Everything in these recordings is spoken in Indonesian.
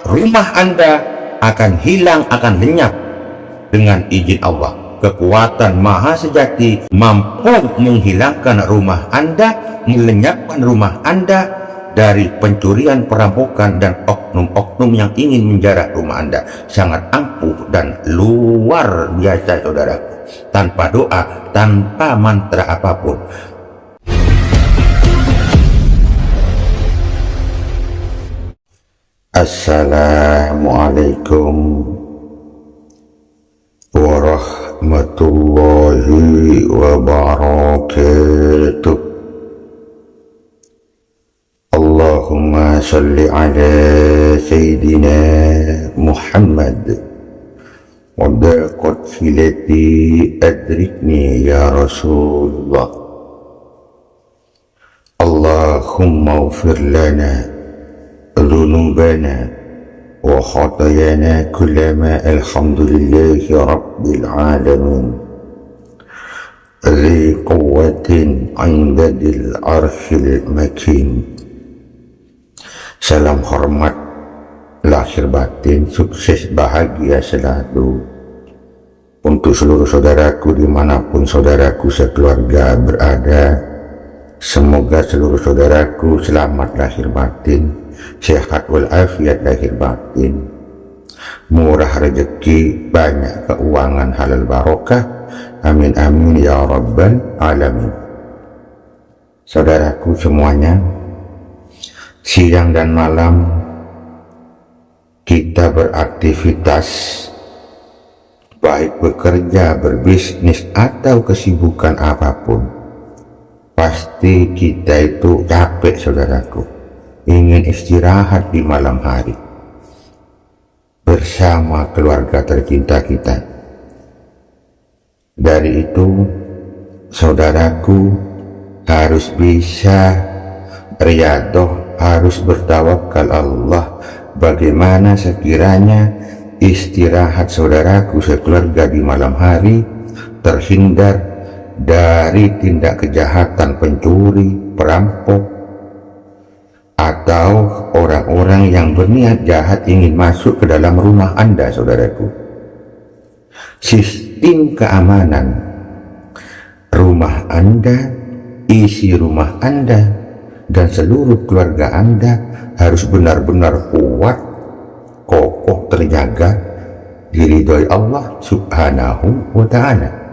rumah Anda akan hilang, akan lenyap dengan izin Allah. Kekuatan Maha Sejati mampu menghilangkan rumah Anda, melenyapkan rumah Anda dari pencurian, perampokan, dan oknum-oknum yang ingin menjarah rumah Anda. Sangat ampuh dan luar biasa, saudaraku. Tanpa doa, tanpa mantra apapun. Assalamualaikum warahmatullahi wabarakatuh. Allahumma salli ala Sayyidina Muhammad wa daqat filati adrikni ya Rasulullah. Allahumma ufir lana ذنوبنا وخطايانا كلما الحمد لله رب العالمين ذي قوة عند ذي العرش المكين. Salam hormat lahir batin, sukses bahagia selalu untuk seluruh saudaraku dimanapun saudaraku sekeluarga berada. Semoga seluruh saudaraku selamat lahir batin, sehat walafiat lahir batin, murah rezeki, banyak keuangan halal barokah, amin amin ya rabbal alamin. Saudaraku semuanya, siang dan malam kita beraktivitas, baik bekerja, berbisnis, atau kesibukan apapun, pasti kita itu capek, saudaraku, ingin istirahat di malam hari bersama keluarga tercinta kita. Dari itu, saudaraku harus bisa riyadhah, harus bertawakal Allah. Bagaimana sekiranya istirahat saudaraku sekeluarga di malam hari terhindar dari tindak kejahatan pencuri, perampok, atau orang-orang yang berniat jahat ingin masuk ke dalam rumah Anda, saudaraku. Sistem keamanan rumah Anda, isi rumah Anda, dan seluruh keluarga Anda harus benar-benar kuat, kokoh, terjaga, diridhoi Allah Subhanahu wa Ta'ala.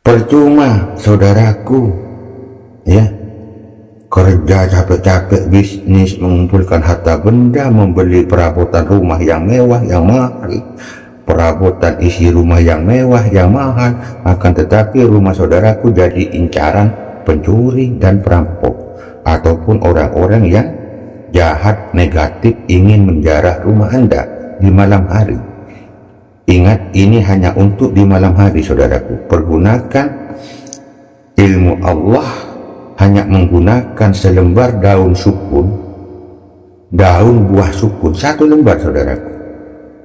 Percuma, saudaraku, ya, kerja capek-capek, bisnis, mengumpulkan harta benda, membeli perabotan rumah yang mewah, yang mahal, perabotan isi rumah yang mewah, yang mahal, akan tetapi rumah saudaraku jadi incaran pencuri dan perampok, ataupun orang-orang yang jahat, negatif, ingin menjarah rumah Anda di malam hari. Ingat, ini hanya untuk di malam hari, saudaraku. Pergunakan ilmu Allah, hanya menggunakan selembar daun sukun, daun buah sukun, satu lembar, saudaraku.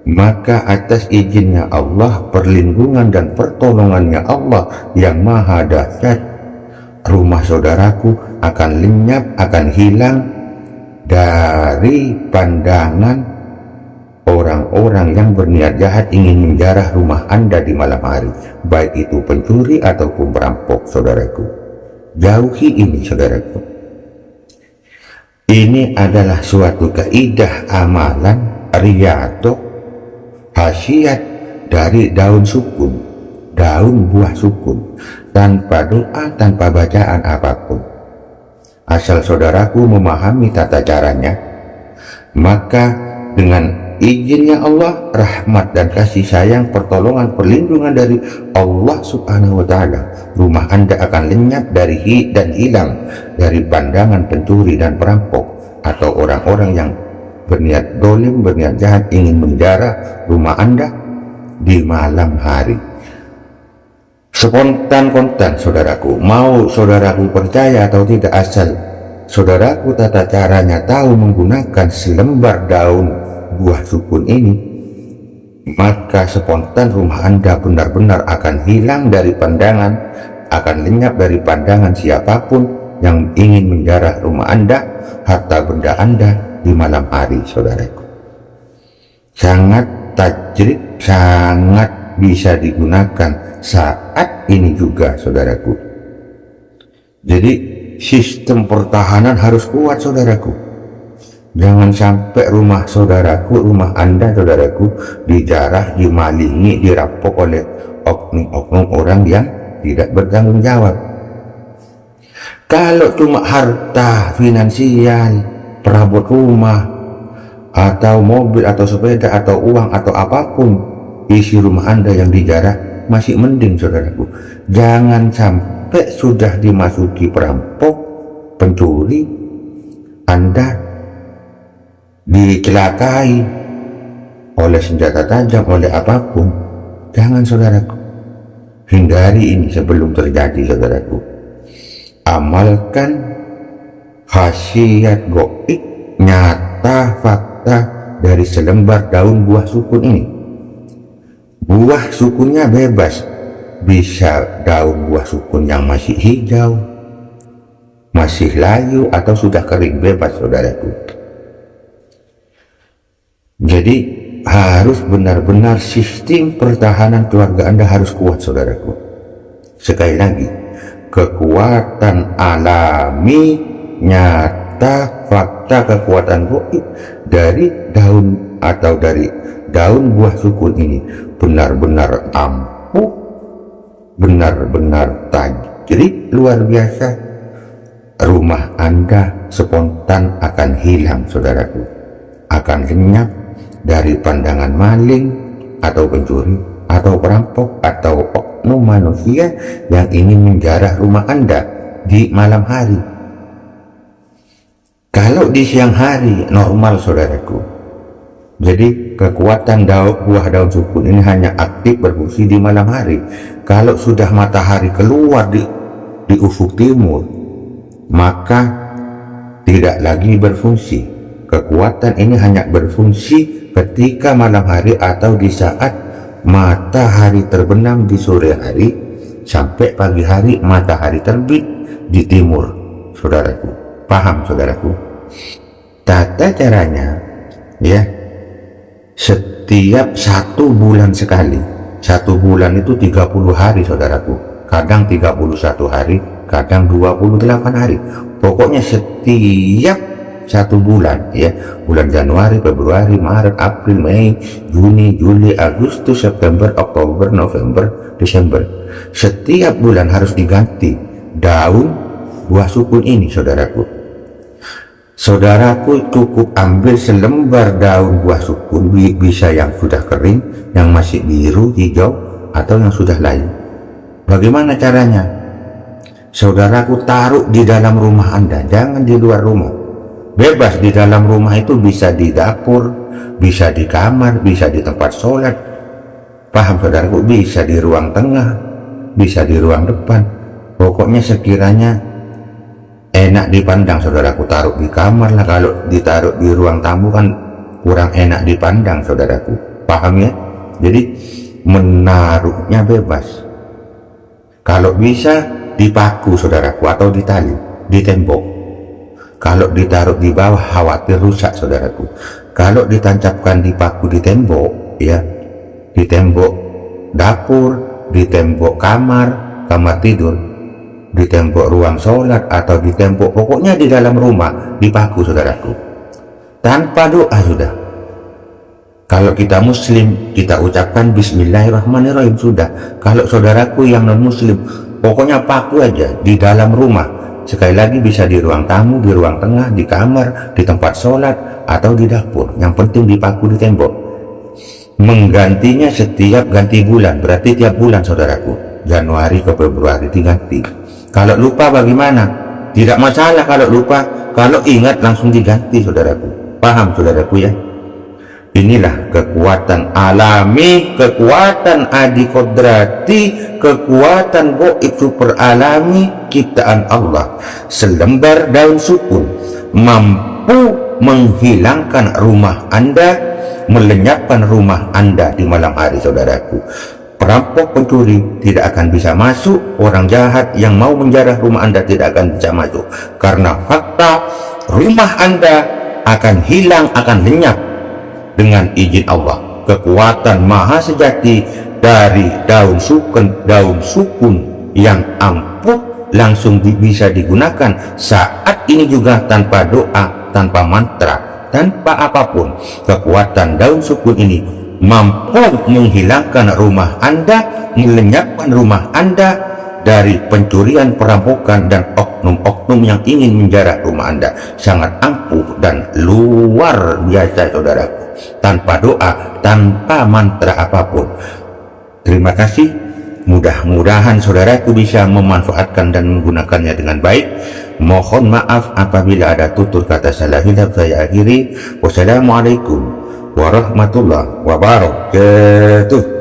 Maka atas izinnya Allah, perlindungan dan pertolongannya Allah yang maha dahsyat, rumah saudaraku akan lenyap, akan hilang dari pandangan orang-orang yang berniat jahat ingin menjarah rumah Anda di malam hari, baik itu pencuri ataupun perampok, saudaraku. Jauhi ini, saudaraku. Ini adalah suatu kaidah amalan riyadhah, khasiat dari daun sukun, daun buah sukun, tanpa doa, tanpa bacaan apapun. Asal saudaraku memahami tata caranya, maka dengan izinnya Allah, rahmat dan kasih sayang, pertolongan, perlindungan dari Allah Subhanahu wa Ta'ala, rumah Anda akan lenyap dari dan hilang dari pandangan pencuri dan perampok atau orang-orang yang berniat dolim, berniat jahat ingin menjarah rumah Anda di malam hari. Spontan-kontan, saudaraku, mau saudaraku percaya atau tidak, asal saudaraku tata caranya tahu menggunakan selembar daun buah sukun ini, maka spontan rumah Anda benar-benar akan hilang dari pandangan, akan lenyap dari pandangan siapapun yang ingin menjarah rumah Anda, harta benda Anda di malam hari, saudaraku. Sangat tajrib, sangat bisa digunakan saat ini juga, saudaraku. Jadi sistem pertahanan harus kuat, saudaraku. Jangan sampai rumah saudaraku, rumah Anda, saudaraku, dijarah, dimalingi, dirampok oleh oknum-oknum orang yang tidak bertanggung jawab. Kalau cuma harta finansial, perabot rumah, atau mobil, atau sepeda, atau uang, atau apapun isi rumah Anda yang dijarah, masih mending, saudaraku. Jangan sampai sudah dimasuki perampok, pencuri, Anda dicelakai oleh senjata tajam, oleh apapun. Jangan, saudaraku. Hindari ini sebelum terjadi, saudaraku. Amalkan khasiat goib, nyata fakta dari selembar daun buah sukun ini. Buah sukunnya bebas, bisa daun buah sukun yang masih hijau, masih layu, atau sudah kering, bebas, saudaraku. Jadi harus benar-benar sistem pertahanan keluarga Anda harus kuat, saudaraku. Sekali lagi, kekuatan alami, nyata, fakta, kekuatan goib dari daun atau dari daun buah sukun ini benar-benar ampuh, benar-benar tajrib luar biasa. Rumah Anda spontan akan hilang, saudaraku, akan lenyap dari pandangan maling atau pencuri atau perampok atau oknum manusia yang ingin menjarah rumah Anda di malam hari. Kalau di siang hari normal, saudaraku. Jadi kekuatan buah daun sukun ini hanya aktif berfungsi di malam hari. Kalau sudah matahari keluar di ufuk timur, maka tidak lagi berfungsi. Kekuatan ini hanya berfungsi ketika malam hari atau di saat matahari terbenam di sore hari sampai pagi hari matahari terbit di timur, saudaraku. Paham, saudaraku? Tata caranya, ya, setiap 1 bulan sekali. 1 bulan itu 30 hari, saudaraku. Kadang 31 hari, kadang 28 hari. Pokoknya setiap 1 bulan, ya, bulan Januari, Februari, Maret, April, Mei, Juni, Juli, Agustus, September, Oktober, November, Desember. Setiap bulan harus diganti daun buah sukun ini, saudaraku. Saudaraku cukup ambil selembar daun buah sukun, bisa yang sudah kering, yang masih biru, hijau, atau yang sudah layu. Bagaimana caranya? Saudaraku taruh di dalam rumah Anda, jangan di luar rumah. Bebas di dalam rumah itu, bisa di dapur, bisa di kamar, bisa di tempat sholat. Paham, saudaraku? Bisa di ruang tengah, bisa di ruang depan. Pokoknya sekiranya enak dipandang, saudaraku, taruh di kamar lah. Kalau ditaruh di ruang tamu kan kurang enak dipandang, saudaraku. Paham, ya? Jadi menaruhnya bebas. Kalau bisa dipaku, saudaraku, atau di tali, di tembok. Kalau ditaruh di bawah khawatir rusak, saudaraku. Kalau ditancapkan di paku di tembok, ya, di tembok dapur, di tembok kamar tidur, di tembok ruang sholat, atau di tembok, pokoknya di dalam rumah dipaku, saudaraku. Tanpa doa sudah. Kalau kita muslim, kita ucapkan bismillahirrahmanirrahim, sudah. Kalau saudaraku yang non muslim, pokoknya paku aja di dalam rumah. Sekali lagi, bisa di ruang tamu, di ruang tengah, di kamar, di tempat sholat, atau di dapur. Yang penting dipaku di tembok. Menggantinya setiap ganti bulan, berarti tiap bulan, saudaraku. Januari ke Februari diganti. Kalau lupa bagaimana? Tidak masalah kalau lupa. Kalau ingat langsung diganti, saudaraku. Paham, saudaraku, ya? Inilah kekuatan alami, kekuatan adi kodrati, kekuatan goib super alami ciptaan Allah. Selembar daun sukun mampu menghilangkan rumah Anda, melenyapkan rumah Anda di malam hari, saudaraku. Perampok, pencuri tidak akan bisa masuk. Orang jahat yang mau menjarah rumah Anda tidak akan bisa masuk. Karena fakta rumah Anda akan hilang, akan lenyap dengan izin Allah. Kekuatan maha sejati dari daun sukun yang ampuh langsung bisa digunakan saat ini juga, tanpa doa, tanpa mantra, tanpa apapun. Kekuatan daun sukun ini mampu menghilangkan rumah Anda, melenyapkan rumah Anda dari pencurian, perampokan, dan oknum-oknum yang ingin menjarah rumah Anda. Sangat ampuh dan luar biasa, saudaraku. Tanpa doa, tanpa mantra apapun. Terima kasih. Mudah-mudahan saudaraku bisa memanfaatkan dan menggunakannya dengan baik. Mohon maaf apabila ada tutur kata salah hilaf saya akhiri. Wassalamualaikum warahmatullahi wabarakatuh.